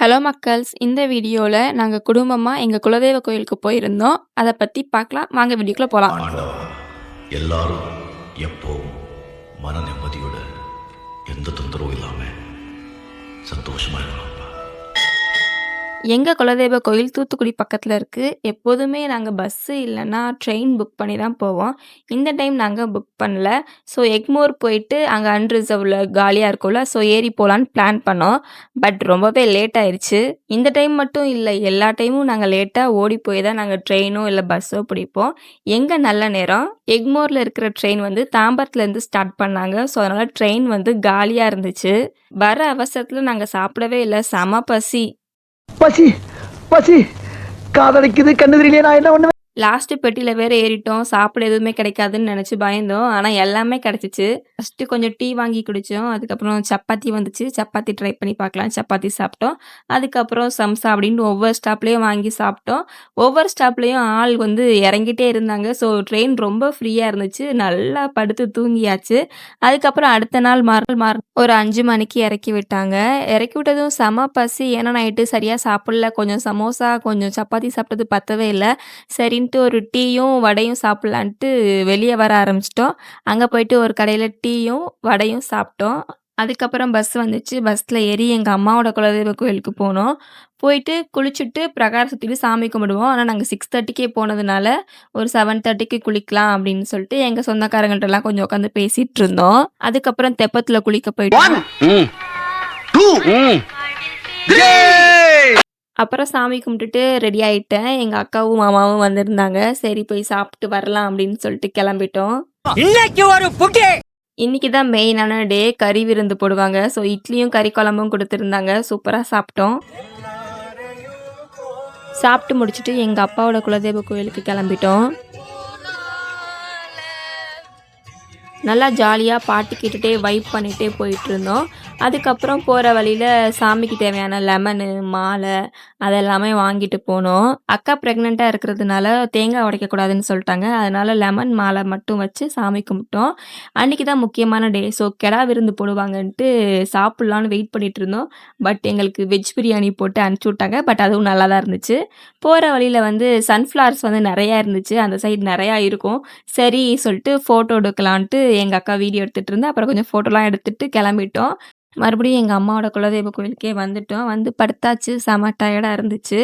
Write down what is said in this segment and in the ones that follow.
Hello மக்கள்ஸ்! இந்த வீடியோல நாங்க குடும்பமா எங்க குலதெய்வ கோயிலுக்கு போயிருந்தோம். அத பத்தி பார்க்கலாம். வாங்க வீடியோக்குள்ள போலாம். ஆண்டவா எல்லாரும் எப்பவும் மன நிம்மதியோட எந்த தொந்தரவும் இல்லாம சந்தோஷமா இருக்கணும்ப்பா. எங்க குலதெய்வ கோயில் தூத்துக்குடி பக்கத்துல இருக்கு. எப்போதுமே நாங்க பஸ்ஸு இல்லன்னா ட்ரெயின் புக் பண்ணி தான் போவோம். இந்த டைம் நாங்க புக் பண்ணல. ஸோ எக்மோர் போயிட்டு அங்க அன்ரிசர்வ்ல காலியா இருக்கும்ல, ஸோ ஏறி போலான்னு பிளான் பண்ணோம். பட் ரொம்பவே லேட் ஆயிருச்சு. இந்த டைம் மட்டும் இல்ல, எல்லா டைமும் நாங்க லேட்டா ஓடி போய் தான் நாங்க ட்ரெயினோ இல்ல பஸ்ஸோ பிடிப்போம். எங்க நல்ல நேரம், எக்மோர்ல இருக்கிற ட்ரெயின் வந்து தாம்பரத்துலேருந்து ஸ்டார்ட் பண்ணாங்க. ஸோ அதனால ட்ரெயின் வந்து காலியா இருந்துச்சு. வர அவசரத்துல நாங்க சாப்பிடவே இல்ல. செம பசி. பசி பசி காதலிக்குது கண்ணு தெரியலையே நான் என்ன பண்ணுவேன். லாஸ்ட் பெட்டியில வேற ஏறிட்டோம். சாப்பிட எதுவுமே கிடைக்காதுன்னு நெனச்சு பயந்தோம். ஆனா எல்லாமே கிடைச்சுச்சு. ஃபர்ஸ்ட்டு கொஞ்சம் டீ வாங்கி குடிச்சோம். அதுக்கப்புறம் சப்பாத்தி வந்துச்சு. சப்பாத்தி ட்ரை பண்ணி பார்க்கலாம். சப்பாத்தி சாப்பிட்டோம். அதுக்கப்புறம் சம்சா அப்படின்னு ஒவ்வொரு ஸ்டாப்லயும் வாங்கி சாப்பிட்டோம். ஒவ்வொரு ஸ்டாப்லயும் ஆள் வந்து இறங்கிட்டே இருந்தாங்க. ஸோ ட்ரெயின் ரொம்ப ஃப்ரீயா இருந்துச்சு. நல்லா படுத்து தூங்கியாச்சு. அதுக்கப்புறம் அடுத்த நாள் ஒரு 5 மணிக்கு இறக்கி விட்டாங்க. இறக்கி விட்டதும் செம பசி. ஏன்னா நைட்டு சரியா சாப்பிடல. கொஞ்சம் சமோசா, கொஞ்சம் சப்பாத்தி சாப்பிட்டது பத்தவே இல்ல. சரின்ட்டு ஒரு டீயும், வடையும் சாப்பிடலான்ட்டு வெளிய வர ஆரம்பிச்சுட்டோம். அங்க போயிட்டு ஒரு கடையில டீயும், வடையும் சாப்பிட்டோம். அதுக்கப்புறம் பஸ் வந்துச்சு. பஸ்ல ஏறி எங்க அம்மாவோட குலதெய்வ கோயிலுக்கு போனோம். போயிட்டு குளிச்சுட்டு பிரகாரம் சுத்திட்டு சாமி கும்பிடுவோம். ஆனா நாங்க 6:30க்கே போனதுனால, ஒரு 7:30க்கு குளிக்கலாம் அப்படின்னு சொல்லிட்டு எங்க சொந்தக்காரங்கள்ட்டலாம் கொஞ்சம் உட்காந்து பேசிட்டு இருந்தோம். அதுக்கப்புறம் தெப்பத்துல குளிக்க போயிட்டோம். அப்புறம் சாமி கும்பிட்டுட்டு ரெடி ஆயிட்டேன். எங்க அக்காவும், மாமாவும் வந்திருந்தாங்க. சரி போய் சாப்பிட்டு வரலாம் அப்படின்னு சொல்லிட்டு கிளம்பிட்டோம். இன்னைக்கு தான் மெயினான டே. கறி விருந்து போடுவாங்க. ஸோ இட்லியும், கறி குழம்பும் குடுத்துருந்தாங்க. சூப்பரா சாப்பிட்டோம். சாப்பிட்டு முடிச்சுட்டு எங்க அப்பாவோட குலதெய்வ கோயிலுக்கு கிளம்பிட்டோம். நல்லா ஜாலியா பாட்டு கேட்டுட்டே வைப் பண்ணிட்டே போயிட்டுருந்தோம். அதுக்கப்புறம் போற வழியில சாமிக்கு தேவையான லெமனு, மாலை அதெல்லாமே வாங்கிட்டு போனோம். அக்கா பிரெக்னன்ட்டா இருக்கிறதுனால தேங்காய் உடைக்கக்கூடாதுன்னு சொல்ட்டாங்க. அதனால லெமன் மாலை மட்டும் வச்சு சாமி கும்பிட்டோம். அன்னைக்கு தான் முக்கியமான டே. ஸோ கெடா விருந்து போடுவாங்கன்ட்டு சாப்பிடலான்னு வெயிட் பண்ணிட்டுருந்தோம். பட் எங்களுக்கு வெஜ் பிரியாணி போட்டு அனுப்பிச்சு விட்டாங்க. பட் அதுவும் நல்லா தான் இருந்துச்சு. போற வழியில வந்து சன்ஃப்ளவர்ஸ் வந்து நெறையா இருந்துச்சு. அந்த சைடு நெறையா இருக்கும். சரி சொல்லிட்டு ஃபோட்டோ எடுக்கலான்ட்டு எங்க அக்கா வீடியோ எடுத்துட்டு இருந்தா. அப்புறம் கொஞ்சம் ஃபோட்டோலாம் எடுத்துட்டு கிளம்பிட்டோம். மறுபடியும் எங்க அம்மாவோட குலதெய்வ கோயிலுக்கே வந்துட்டோம். வந்து படுத்தாச்சு. செம டயர்டா இருந்துச்சு.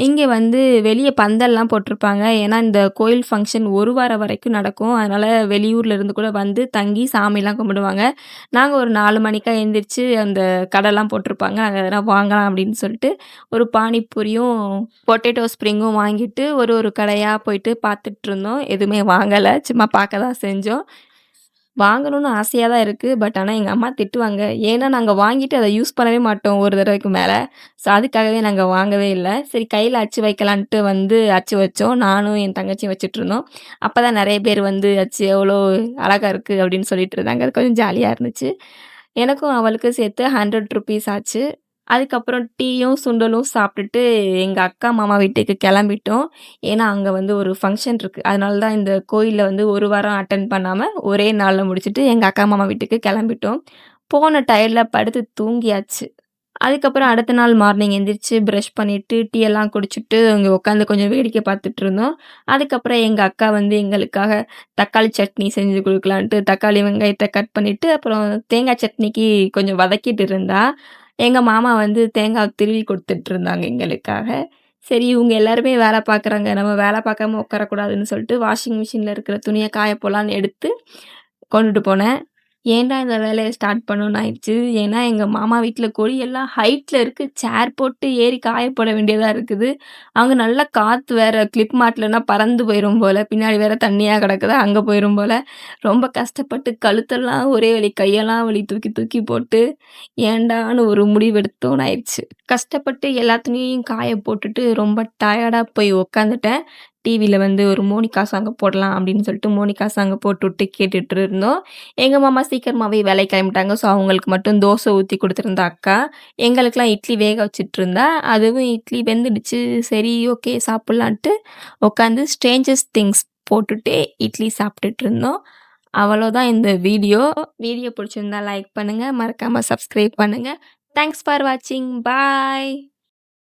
இங்க வந்து வெளிய பந்தல்லாம் போட்டிருப்பாங்க. ஏன்னா இந்த கோயில் ஃபங்ஷன் 1 வாரம் வரைக்கும் நடக்கும். அதனால வெளியூர்ல இருந்து கூட வந்து தங்கி சாமிலாம் கும்பிடுவாங்க. நாங்க ஒரு 4 மணிக்கா எந்திரிச்சு அந்த கடைலாம் போட்டிருப்பாங்க. நாங்க எதனா வாங்கலாம் அப்படின்னு சொல்லிட்டு ஒரு பானிபூரியும், பொட்டேட்டோ ஸ்ப்ரிங்கும் வாங்கிட்டு ஒரு ஒரு கடையா போயிட்டு பார்த்துட்ருந்தோம். எதுவுமே வாங்கல. சும்மா பார்க்க தான் செஞ்சோம். வாங்கணும்னு ஆசையா தான் இருக்கு. பட் ஆனா எங்க அம்மா திட்டுவாங்க. ஏன்னா நாங்க வாங்கிட்டு அத யூஸ் பண்ணவே மாட்டோம் ஒரு தடவைக்கு மேல. ஸோ அதுக்காகவே நாங்க வாங்கவே இல்ல. சரி கையில அச்சு வைக்கலான்ட்டு வந்து அச்சு வச்சோம். நானும் என் தங்கச்சியும் வச்சுட்ருந்தோம். அப்பதான் நெறைய பேர் வந்து அச்சு எவ்வளோ அழகா இருக்கு அப்படின்னு சொல்லிட்டு இருந்தாங்க. அது கொஞ்சம் ஜாலியா இருந்துச்சு. எனக்கும் அவளுக்கும் சேர்த்து ₹100 ஆச்சு. அதுக்கப்புறம் டீயும், சுண்டலும் சாப்பிட்டுட்டு எங்க அக்கா, மாமா வீட்டுக்கு கிளம்பிட்டோம். ஏன்னா, அங்க வந்து ஒரு ஃபங்ஷன் இருக்கு. அதனால தான் இந்த கோயில்ல வந்து 1 வாரம் அட்டெண்ட் பண்ணாம, ஒரே நாள்ல முடிச்சுட்டு எங்க அக்கா, மாமா வீட்டுக்கு கிளம்பிட்டோம். போன டயர்ட்ல படுத்து தூங்கியாச்சு. அதுக்கப்புறம் அடுத்த நாள் மார்னிங் எந்திரிச்சு பிரஷ் பண்ணிட்டு, டீ எல்லாம் குடிச்சுட்டு, அங்க உட்காந்து கொஞ்சம் வேடிக்கை பார்த்துட்டு இருந்தோம். அதுக்கப்புறம் எங்க அக்கா வந்து எங்களுக்காக தக்காளி சட்னி செஞ்சு குடுக்கலான்ட்டு, தக்காளி, வெங்காயத்த கட் பண்ணிட்டு, அப்புறம் தேங்காய் சட்னிக்கு கொஞ்சம் வதக்கிட்டு இருந்தா. எங்க மாமா வந்து தேங்காய் திருவி குடுத்துட்டு இருந்தாங்க எங்களுக்காக. சரி இவங்க எல்லாருமே வேல பார்க்குறாங்க. நம்ம வேல பார்க்காம உட்காரக்கூடாதுன்னு சொல்லிட்டு, வாஷிங் மிஷின்ல இருக்கிற துணிய காய போடலான்னு எடுத்து கொண்டுட்டு போனேன். ஏன்டா இந்த வேலைய ஸ்டார்ட் பண்ணோம்னு ஆயிடுச்சு. ஏன்னா, எங்க மாமா வீட்ல கொடியெல்லாம் ஹைட்ல இருக்கு. சேர் போட்டு ஏறி காய போட வேண்டியதா இருக்குது. அங்க நல்லா காத்து வேற கிளிப் மாட்டலன்னா பறந்து போயிரும் போல. பின்னாடி வேற தண்ணியா கிடக்குதா, அங்க போயிரும் போல. ரொம்ப கஷ்டப்பட்டு கழுத்தெல்லாம் ஒரே வலி, கையெல்லாம் வலி தூக்கி தூக்கி போட்டு, ஏன்டான்னு ஒரு முடிவெடுத்தோன்னு ஆயிடுச்சு. கஷ்டப்பட்டு எல்லா துணியையும் காய போட்டுட்டு ரொம்ப டயர்டா போய் உட்காந்துட்டேன். டிவில வந்து ஒரு மோனிகா சாங்க போடலாம் அப்படின்னு சொல்லிட்டு மோனிகா சாங்க போட்டுவிட்டு கேட்டுட்டு இருந்தோம். எங்க மாமா சீக்கிரமாவே வேலைக்கு கிளம்பிட்டாங்க. ஸோ, அவங்களுக்கு மட்டும் தோசை ஊத்தி குடுத்துருந்தா அக்கா. எங்களுக்கெல்லாம் இட்லி வேக வச்சுட்ருந்தா. அதுவும் இட்லி வெந்துடுச்சு. சரி ஓகே சாப்பிடலான்ட்டு உட்காந்து ஸ்ட்ரேஞ்சர்ஸ் திங்ஸ் போட்டுட்டே இட்லி சாப்பிட்டுட்டு இருந்தோம். அவ்வளோதான் இந்த வீடியோ. வீடியோ பிடிச்சிருந்தா லைக் பண்ணுங்க. மறக்காம சப்ஸ்கிரைப் பண்ணுங்க. தேங்க்ஸ் ஃபார் வாட்சிங். பாய்.